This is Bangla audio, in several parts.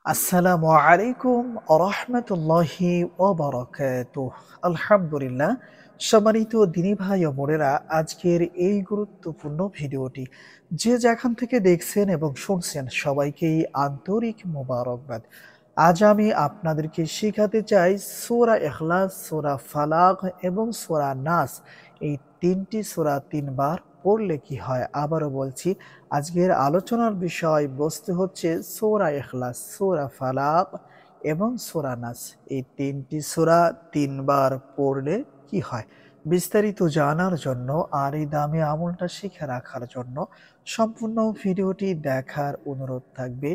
আসসালামু আলাইকুম রাহমাতুল্লাহি ওয়া বারাকাতুহ। আলহামদুলিল্লাহ। সম্মানিত দিনী ভাই ও বোনেরা, আজকের এই গুরুত্বপূর্ণ ভিডিওটি যে যেখান থেকে দেখছেন এবং শুনছেন সবাইকেই আন্তরিক মোবারকবাদ। আজ আমি আপনাদেরকে শিখাতে চাই সূরা ইখলাস, সূরা ফালাক এবং সূরা নাস। এই ৩টি সূরা ৩ বার পড়লে কি হয়? আবারও বলছি, আজকের আলোচনার বিষয়বস্তু হচ্ছে সূরা ইখলাস, সূরা ফালাক এবং সূরা নাস। এই ৩টি সূরা ৩ বার পড়লে কি হয়? বিস্তারিত জানার জন্য আর এই দামি আমলটা শিখে রাখার জন্য সম্পূর্ণ ভিডিওটি দেখার অনুরোধ থাকবে।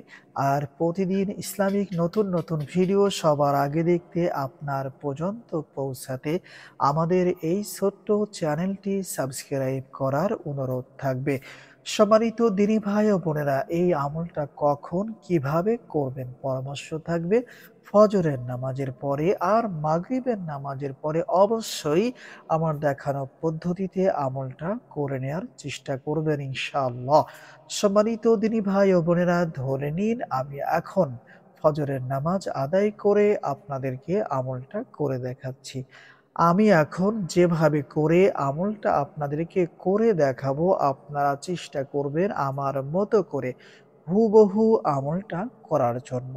আর প্রতিদিন ইসলামিক নতুন নতুন ভিডিও সবার আগে দেখতে আপনার পর্যন্ত পৌঁছাতে আমাদের এই ছোট্ট চ্যানেলটি সাবস্ক্রাইব করার অনুরোধ থাকবে। সম্মানিত দিনী ভাই ও বোনেরা, এই আমলটা কখন কিভাবে করবেন পরামর্শ থাকবে। ফজরের নামাজের পরে আর মাগরিবের নামাজের পরে অবশ্যই আমার দেখানো পদ্ধতিতে আমলটা করে নেয়ার চেষ্টা করবেন ইনশাআল্লাহ। সম্মানিত দিনী ভাই ও বোনেরা, ধরে নিন আমি এখন ফজরের নামাজ আদায় করে আপনাদেরকে আমলটা করে দেখাচ্ছি। আমি এখন যেভাবে করে আমলটা আপনাদেরকে করে দেখাবো, আপনারা চেষ্টা করবেন আমার মতো করে হুবহু আমলটা করার জন্য।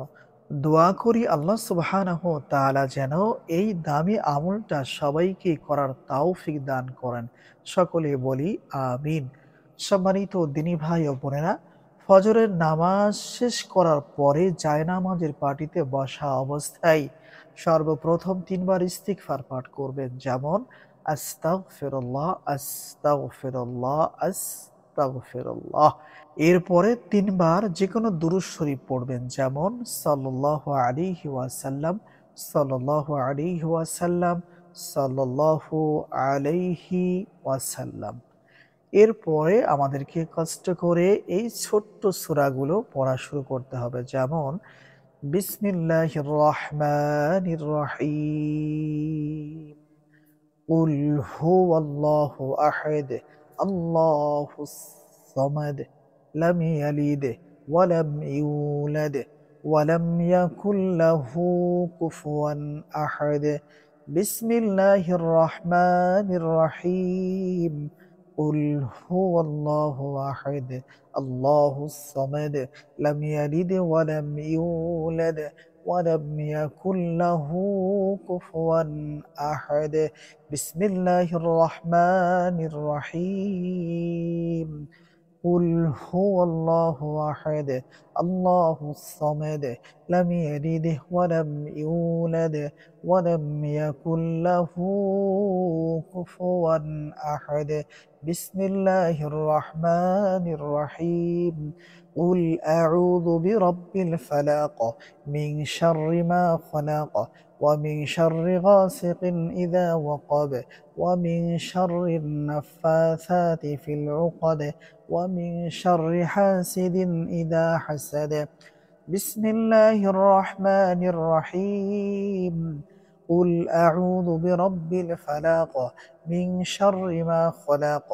দোয়া করি আল্লাহ সুবহানাহু ওয়া তাআলা যেন এই দামি আমলটা সবাইকে করার তৌফিক দান করেন। সকলে বলি আমিন। সম্মানিত দিনী ভাই ও বোনেরা, ফজরের নামাজ শেষ করার পরে জায়নামাজের পাটিতে বসা অবস্থায় সর্বপ্রথম ৩ বার ইস্তিগফার পাঠ করবেন। যেমন আস্তাগফিরুল্লাহ, আস্তাগফিরুল্লাহ, আস্তাগফিরুল্লাহ। এরপরে ৩ বার যেকোনো দুরূদ শরীফ পড়বেন। যেমন সাল্লাল্লাহু আলাইহি ওয়াসাল্লাম, সাল্লাল্লাহু আলাইহি ওয়াসাল্লাম, সাল্লাল্লাহু আলাইহি ওয়াসাল্লাম। এরপরে আমাদেরকে কষ্ট করে এই ছোট্ট সূরাগুলো পড়া শুরু করতে হবে। যেমন বিসমিল্লাহির রহমানির রহিম। কুল হুয়াল্লাহু আহাদ, আল্লাহুস সামাদ, লাম ইয়ালিদ ওয়া লাম ইউলাদ ওয়া লাম ইয়াকুল লাহু কুফুয়ান আহাদ। বিসমিল্লাহির রহমানির রহিম। কুল হুয়াল্লাহু আহাদ, আল্লাহুস সামাদ, লাম ইয়ালিদ ওয়া লাম ইউলাদ ওয়ালাম ইয়াকুল লাহু কুফুয়ান আহাদ। বিসমিল্লাহির রহমানির রহিম। কুল হুয়াল্লাহু আহাদ, আল্লাহুস সামাদ, লাম ইয়ালিদ ওয়ালাম ইউলাদ ওয়ালাম ইয়াকুল লাহু কুফুয়ান আহাদ। বিসমিল্লাহির রহমানির রহিম। قل أعوذ برب الفلق من شر ما خلق ومن شر غاسق إذا وقب ومن شر النفاثات في العقد ومن شر حاسد إذا حسد. بسم الله الرحمن الرحيم. قل أعوذ برب الفلق من شر ما خلق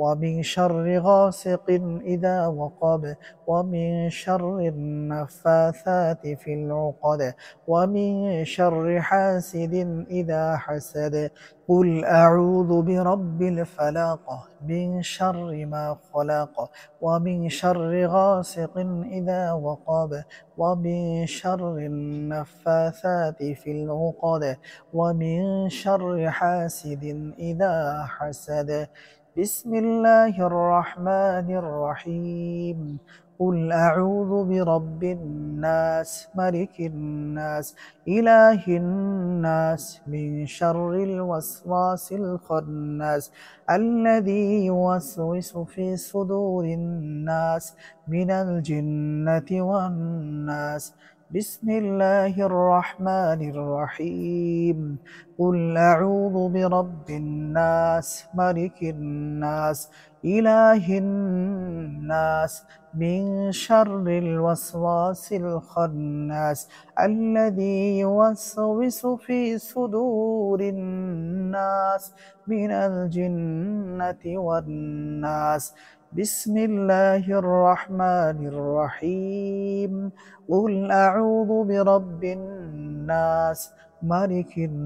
ومن شر غاسق إذا وقب ومن شر النفاثات في العقد ومن شر حاسد إذا حسد. قل أعوذ برب الفلق من شر ما خلق ومن شر غاسق إذا وقب ومن شر النفاثات في العقد ومن شر حاسد إذا حسد. بسم الله الرحمن الرحيم. قل أعوذ برب الناس ملك الناس إله الناس من شر الوسواس الخناس الذي يوسوس في صدور الناس من الجنة والناس. بسم الله الرحمن الرحيم. قل أعوذ برب الناس ملك الناس إله الناس من شر الوسواس الخناس الذي يوسوس في صدور الناس من الجنة والناس. বিসমিল্লাহির রহমানির রহিম। কুল আউযু বিরাব্বিন নাস, মালিকিন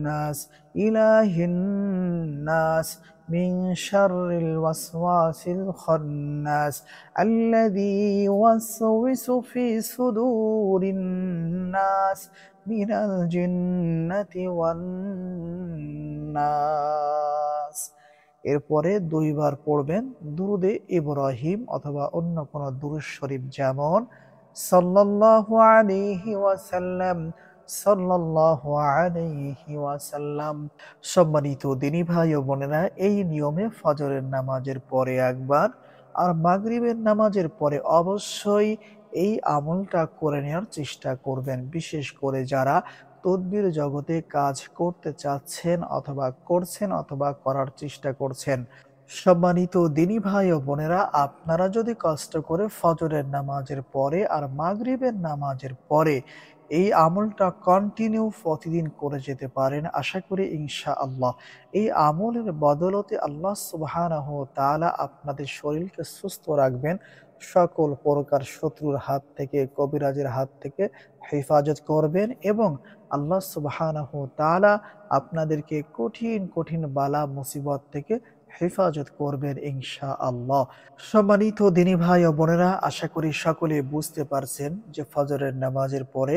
নাস, ইলাহিন নাস, মিন শাররিল ওয়াসওয়াসিল খান্নাস, আল্লাযী ইউওয়াসওয়িসু ফি সুদুরিন নাস, মিনাল জিন্নাতি ওয়ান নাস। এরপরে ২ বার পড়বেন দুরুদে ইব্রাহিম অথবা অন্য কোনো দুরূদ শরীফ, যেমন সাল্লাল্লাহু আলাইহি ওয়াসাল্লাম, সাল্লাল্লাহু আলাইহি ওয়াসাল্লাম। সম্মানিত দিনী ভাই ও বোনেরা, এই নিয়মে ফজরের নামাজের পরে একবার আর মাগরিবের নামাজের পরে অবশ্যই এই আমলটা করে নেওয়ার চেষ্টা করবেন। বিশেষ করে যারা তদবির জগতে কাজ করতে চাচ্ছেন অথবা করছেন অথবা করার চেষ্টা করছেন। সম্মানিত দিনী ভাই ও বোনেরা, আপনারা যদি কষ্ট করে ফজরের নামাজের পরে আর মাগরিবের নামাজের পরে এই আমলটা কন্টিনিউ প্রতিদিন করে যেতে পারেন, আশা করি ইনশাআল্লাহ এই আমলের বদলতে আল্লাহ সুবহানাহু ওয়া তাআলা আপনাদের শরীরকে সুস্থ রাখবেন, সকল প্রকার শত্রুর হাত থেকে, কবিরাজের হাত থেকে হেফাজত করবেন এবং আল্লাহ সুবহানাহু ওয়া তাআলা আপনাদেরকে কঠিন কঠিন বালা মুসিবত থেকে হেফাজত করবেন ইনশাআল্লাহ। সম্মানিত দিনী ভাই ও বোনেরা, আশা করি সকলে বুঝতে পারছেন যে ফজরের নামাজের পরে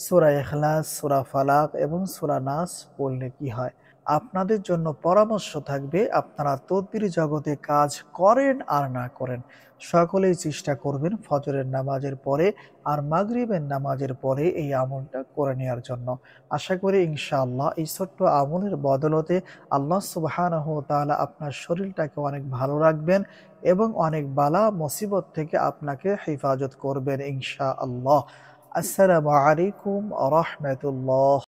সূরা ইখলাস, সূরা ফালাক এবং সূরা নাস পড়লে কি হয়। আপনাদের জন্য পরামর্শ থাকবে, আপনারা তদবির জগতে কাজ করেন আর না করেন, সকলেই চেষ্টা করবেন ফজরের নামাজের পরে আর মাগরিবের নামাজের পরে এই আমলটা করে নেওয়ার জন্য। আশা করি ইনশাআল্লাহ এই ছোট্ট আমলের বদলতে আল্লাহ সুবহানাহু ওয়া তাআলা আপনার শরীরটাকে অনেক ভালো রাখবেন এবং অনেক বালা মুসিবত থেকে আপনাকে হেফাজত করবেন ইনশাআল্লাহ। আসসালামু আলাইকুম ওয়া রাহমাতুল্লাহ।